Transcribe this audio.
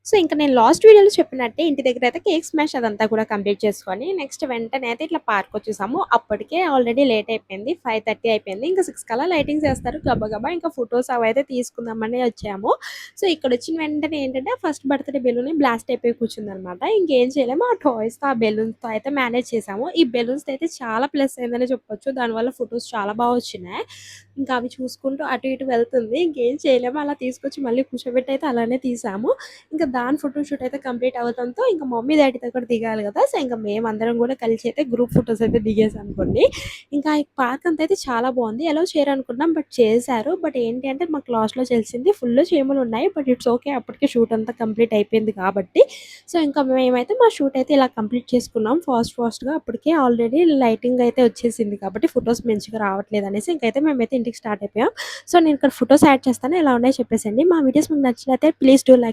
So, ఇంక నేను last వీడియోలో చెప్పినట్టే ఇంటి దగ్గరైతే కేక్ స్మాష్ అదంతా కూడా కంప్లీట్ చేసుకొని, నెక్స్ట్ వెంటనే అయితే ఇట్లా పార్కొచ్చేసాము. అప్పటికే ఆల్రెడీ లేట్ అయిపోయింది. 5:30 అయిపోయింది. ఇంకా 6 కల్లా లైటింగ్స్ ఏస్తారు గబగబా. ఇంకా ఫోటోస్ అవైతే తీసుకుందామని వచ్చాము. సో, ఇక్కడొచ్చిన వెంటనే ఏంటంటే, ఫస్ట్ బర్త్‌డే బెలూన్‌ని బ్లాస్ట్ అయిపోయి కూర్చుందనమాట. ఇంకేం చేయలేము. ఆ టాయ్స్‌తో, ఆ బెలూన్స్‌తో అయితే మేనేజ్ చేసాము. ఈ బెలూన్స్‌తో అయితే చాలా ప్లస్ అయిందనే చెప్పొచ్చు. దానివల్ల ఫోటోస్ చాలా బా వచ్చినాయి. ఇంకా అవి చూసుకుంటూ అటు ఇటు వెళ్తుంది. ఇంకేం చేయలేము. అలా తీసుకొచ్చి మళ్ళీ కూర్చోబెట్టి అయితే అలానే తీసాము. ఇంకా దాని ఫోటో షూట్ అయితే కంప్లీట్ అవ్వడంతో ఇంకా మమ్మీ డ్యాడీతో కూడా దిగాలి కదా! సో, ఇంక మేమందరం కూడా కలిసి అయితే గ్రూప్ ఫోటోస్ అయితే దిగేసామనుకోండి. ఇంకా ఈ పార్క్ అంతా అయితే చాలా బావుంది. అలో చేయరనుకున్నాం బట్ చేశారు. బట్ ఏంటి అంటే మాకు లాస్ట్‌లో తెలిసింది ఫుల్లు చీమలున్నాయి. But it's okay. అప్పటికే షూట్ అంతా కంప్లీట్ అయిపోయింది కాబట్టి. సో, ఇంకా మేమైతే మా షూట్ అయితే ఇలా కంప్లీట్ చేసుకున్నాం ఫాస్ట్‌గా. అప్పటికే ఆల్రెడీ లైటింగ్ అయితే వచ్చేసింది కాబట్టి ఫోటోస్ మంచిగా రావట్లేదనేసి ఇంకైతే మేమైతే ఇంటికి స్టార్ట్ అయిపోయాం. సో, నేను ఇక్కడ ఫోటోస్ యాడ్ చేస్తాను. ఎలా ఉన్నాయో చెప్పేసేయండి. మా వీడియోస్ మీకు నచ్చినట్లయితే ప్లీజ్ డూ లైక్